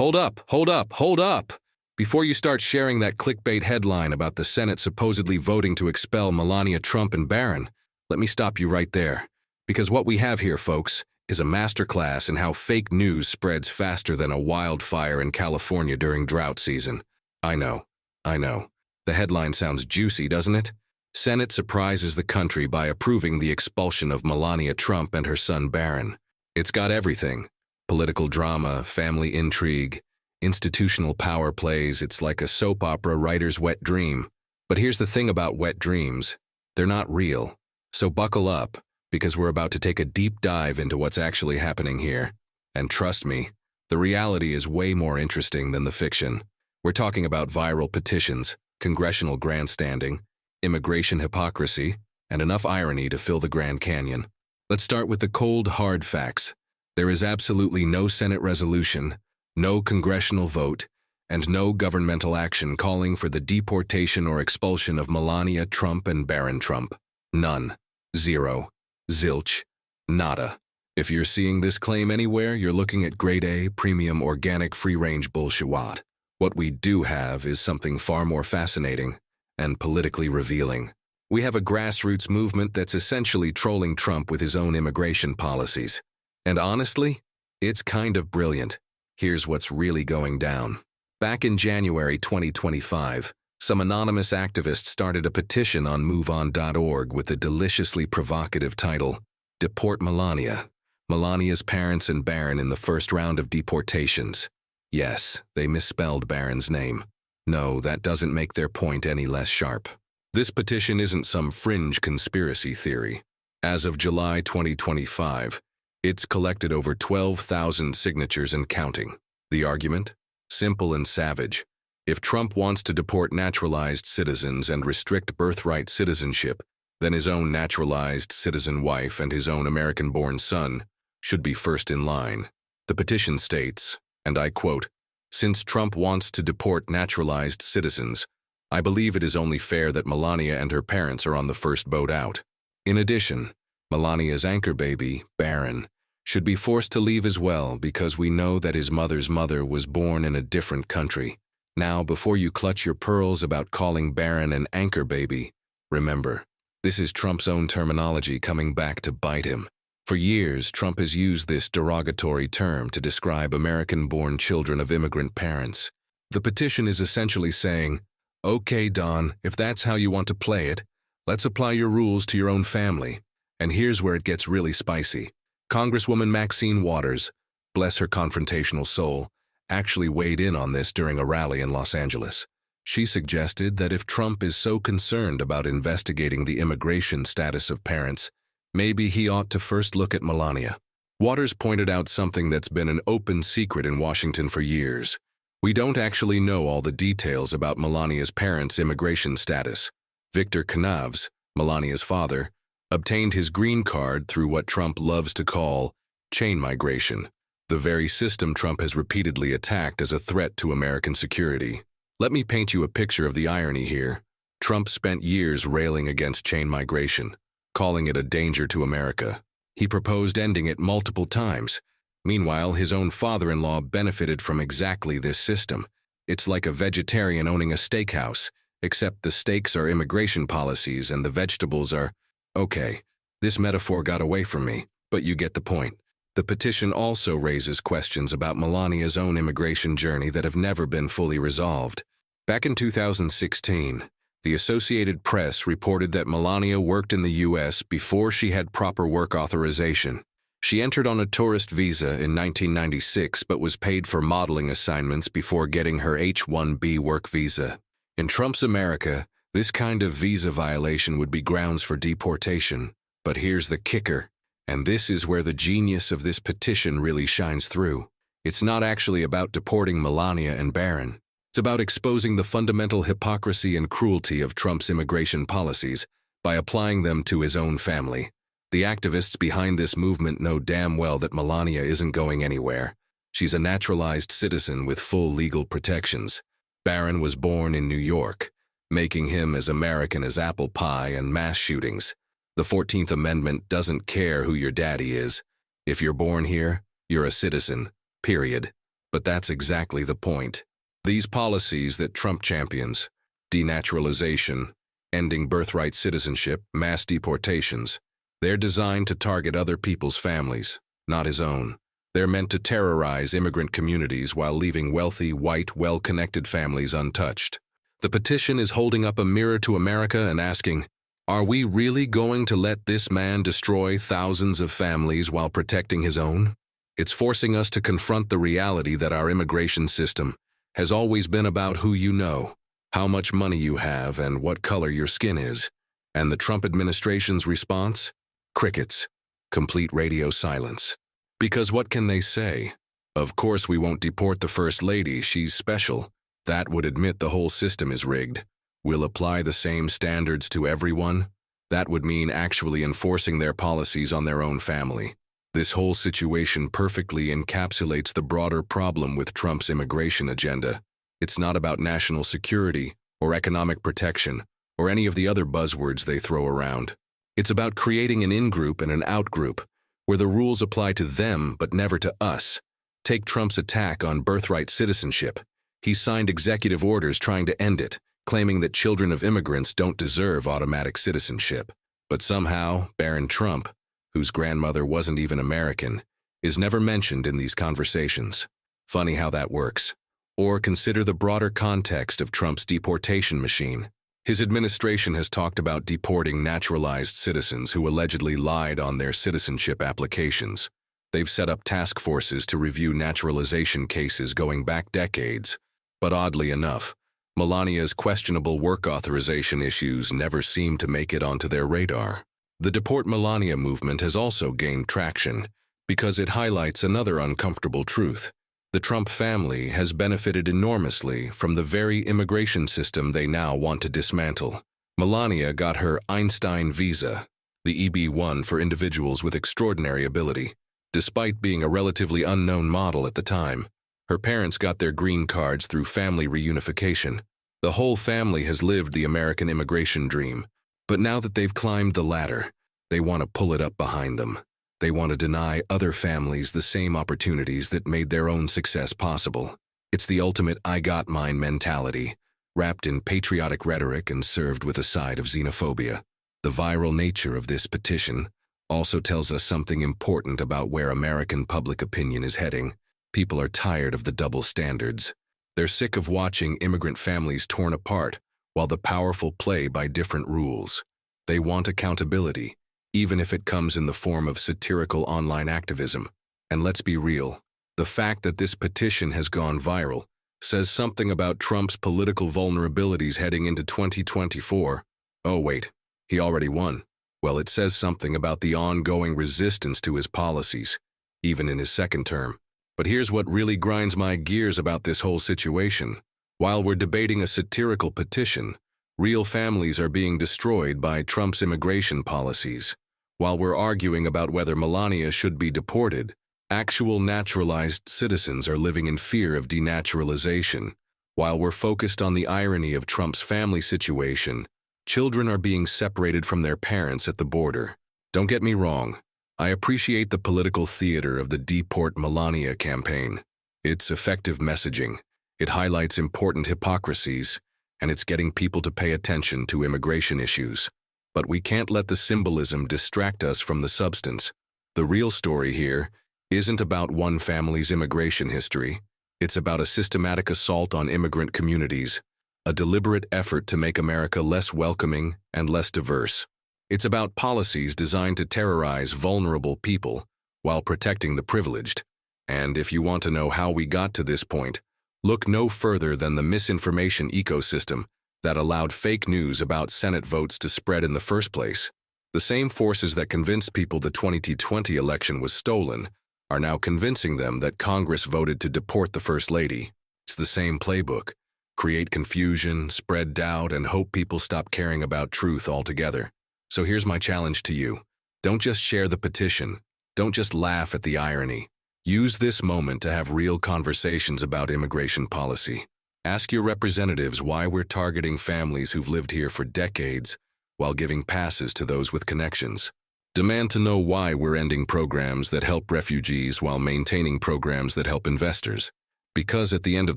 Hold up, hold up, hold up! Before you start sharing that clickbait headline about the Senate supposedly voting to expel Melania Trump and Barron, let me stop you right there. Because what we have here, folks, is a masterclass in how fake news spreads faster than a wildfire in California during drought season. I know. The headline sounds juicy, doesn't it? Senate surprises the country by approving the expulsion of Melania Trump and her son Barron. It's got everything. Political drama, family intrigue, institutional power plays. It's like a soap opera writer's wet dream. But here's the thing about wet dreams. They're not real. So buckle up, because we're about to take a deep dive into what's actually happening here. And trust me, the reality is way more interesting than the fiction. We're talking about viral petitions, congressional grandstanding, immigration hypocrisy, and enough irony to fill the Grand Canyon. Let's start with the cold, hard facts. There is absolutely no Senate resolution, no congressional vote, and no governmental action calling for the deportation or expulsion of Melania Trump and Barron Trump. None. Zero. Zilch. Nada. If you're seeing this claim anywhere, you're looking at grade A, premium, organic, free-range bullshit. What we do have is something far more fascinating and politically revealing. We have a grassroots movement that's essentially trolling Trump with his own immigration policies. And honestly, it's kind of brilliant. Here's what's really going down. Back in January 2025, some anonymous activists started a petition on MoveOn.org with the deliciously provocative title, Deport Melania. Melania's parents and Barron in the first round of deportations. Yes, they misspelled Barron's name. No, that doesn't make their point any less sharp. This petition isn't some fringe conspiracy theory. As of July 2025, it's collected over 12,000 signatures and counting. The argument? Simple and savage. If Trump wants to deport naturalized citizens and restrict birthright citizenship, then his own naturalized citizen wife and his own American-born son should be first in line. The petition states, and I quote, "Since Trump wants to deport naturalized citizens, I believe it is only fair that Melania and her parents are on the first boat out. In addition, Melania's anchor baby, Barron, should be forced to leave as well because we know that his mother's mother was born in a different country. Now, before you clutch your pearls about calling Barron an anchor baby, remember, this is Trump's own terminology coming back to bite him. For years, Trump has used this derogatory term to describe American-born children of immigrant parents. The petition is essentially saying, okay, Don, if that's how you want to play it, let's apply your rules to your own family. And here's where it gets really spicy. Congresswoman Maxine Waters, bless her confrontational soul, actually weighed in on this during a rally in Los Angeles. She suggested that if Trump is so concerned about investigating the immigration status of parents, maybe he ought to first look at Melania. Waters pointed out something that's been an open secret in Washington for years. We don't actually know all the details about Melania's parents' immigration status. Victor Knavs, Melania's father, obtained his green card through what Trump loves to call chain migration, the very system Trump has repeatedly attacked as a threat to American security. Let me paint you a picture of the irony here. Trump spent years railing against chain migration, calling it a danger to America. He proposed ending it multiple times. Meanwhile, his own father-in-law benefited from exactly this system. It's like a vegetarian owning a steakhouse, except the steaks are immigration policies and the vegetables are... Okay, this metaphor got away from me, but you get the point. The petition also raises questions about Melania's own immigration journey that have never been fully resolved. Back in 2016, the Associated Press reported that Melania worked in the U.S. before she had proper work authorization. She entered on a tourist visa in 1996 but was paid for modeling assignments before getting her H-1B work visa. In Trump's America, this kind of visa violation would be grounds for deportation. But here's the kicker, and this is where the genius of this petition really shines through. It's not actually about deporting Melania and Barron. It's about exposing the fundamental hypocrisy and cruelty of Trump's immigration policies by applying them to his own family. The activists behind this movement know damn well that Melania isn't going anywhere. She's a naturalized citizen with full legal protections. Barron was born in New York, making him as American as apple pie and mass shootings. The 14th Amendment doesn't care who your daddy is. If you're born here, you're a citizen, period. But that's exactly the point. These policies that Trump champions, denaturalization, ending birthright citizenship, mass deportations, they're designed to target other people's families, not his own. They're meant to terrorize immigrant communities while leaving wealthy, white, well-connected families untouched. The petition is holding up a mirror to America and asking, are we really going to let this man destroy thousands of families while protecting his own? It's forcing us to confront the reality that our immigration system has always been about who you know, how much money you have, and what color your skin is. And the Trump administration's response? Crickets. Complete radio silence. Because what can they say? Of course we won't deport the First Lady, she's special. That would admit the whole system is rigged. We'll apply the same standards to everyone. That would mean actually enforcing their policies on their own family. This whole situation perfectly encapsulates the broader problem with Trump's immigration agenda. It's not about national security or economic protection or any of the other buzzwords they throw around. It's about creating an in-group and an out-group where the rules apply to them but never to us. Take Trump's attack on birthright citizenship. He signed executive orders trying to end it, claiming that children of immigrants don't deserve automatic citizenship. But somehow, Barron Trump, whose grandmother wasn't even American, is never mentioned in these conversations. Funny how that works. Or consider the broader context of Trump's deportation machine. His administration has talked about deporting naturalized citizens who allegedly lied on their citizenship applications. They've set up task forces to review naturalization cases going back decades. But oddly enough, Melania's questionable work authorization issues never seem to make it onto their radar. The Deport Melania movement has also gained traction because it highlights another uncomfortable truth. The Trump family has benefited enormously from the very immigration system they now want to dismantle. Melania got her Einstein visa, the EB-1 for individuals with extraordinary ability. Despite being a relatively unknown model at the time, her parents got their green cards through family reunification. The whole family has lived the American immigration dream, but now that they've climbed the ladder, they want to pull it up behind them. They want to deny other families the same opportunities that made their own success possible. It's the ultimate I got mine mentality, wrapped in patriotic rhetoric and served with a side of xenophobia. The viral nature of this petition also tells us something important about where American public opinion is heading. People are tired of the double standards. They're sick of watching immigrant families torn apart while the powerful play by different rules. They want accountability, even if it comes in the form of satirical online activism. And let's be real, the fact that this petition has gone viral says something about Trump's political vulnerabilities heading into 2024. Oh wait, he already won. Well, it says something about the ongoing resistance to his policies, even in his second term. But here's what really grinds my gears about this whole situation. While we're debating a satirical petition, real families are being destroyed by Trump's immigration policies. While we're arguing about whether Melania should be deported, actual naturalized citizens are living in fear of denaturalization. While we're focused on the irony of Trump's family situation, children are being separated from their parents at the border. Don't get me wrong, I appreciate the political theater of the Deport Melania campaign. It's effective messaging. It highlights important hypocrisies, and it's getting people to pay attention to immigration issues. But we can't let the symbolism distract us from the substance. The real story here isn't about one family's immigration history. It's about a systematic assault on immigrant communities, a deliberate effort to make America less welcoming and less diverse. It's about policies designed to terrorize vulnerable people while protecting the privileged. And if you want to know how we got to this point, look no further than the misinformation ecosystem that allowed fake news about Senate votes to spread in the first place. The same forces that convinced people the 2020 election was stolen are now convincing them that Congress voted to deport the First Lady. It's the same playbook. Create confusion, spread doubt, and hope people stop caring about truth altogether. So here's my challenge to you. Don't just share the petition. Don't just laugh at the irony. Use this moment to have real conversations about immigration policy. Ask your representatives why we're targeting families who've lived here for decades while giving passes to those with connections. Demand to know why we're ending programs that help refugees while maintaining programs that help investors. Because at the end of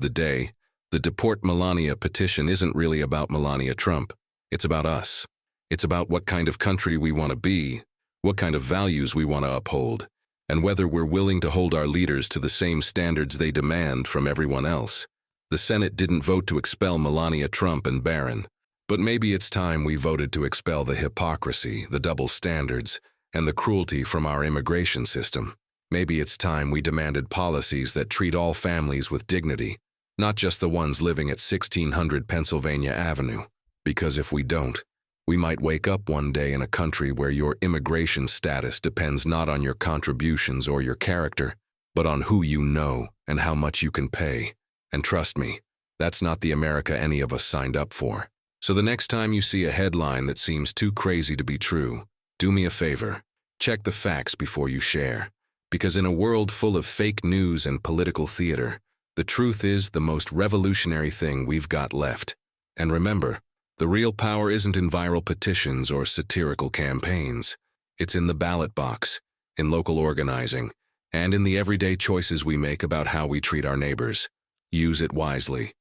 the day, the Deport Melania petition isn't really about Melania Trump. It's about us. It's about what kind of country we want to be, what kind of values we want to uphold, and whether we're willing to hold our leaders to the same standards they demand from everyone else. The Senate didn't vote to expel Melania Trump and Barron, but maybe it's time we voted to expel the hypocrisy, the double standards, and the cruelty from our immigration system. Maybe it's time we demanded policies that treat all families with dignity, not just the ones living at 1600 Pennsylvania Avenue. Because if we don't, we might wake up one day in a country where your immigration status depends not on your contributions or your character, but on who you know and how much you can pay. And trust me, that's not the America any of us signed up for. So the next time you see a headline that seems too crazy to be true, do me a favor. Check the facts before you share. Because in a world full of fake news and political theater, the truth is the most revolutionary thing we've got left. And remember, the real power isn't in viral petitions or satirical campaigns. It's in the ballot box, in local organizing, and in the everyday choices we make about how we treat our neighbors. Use it wisely.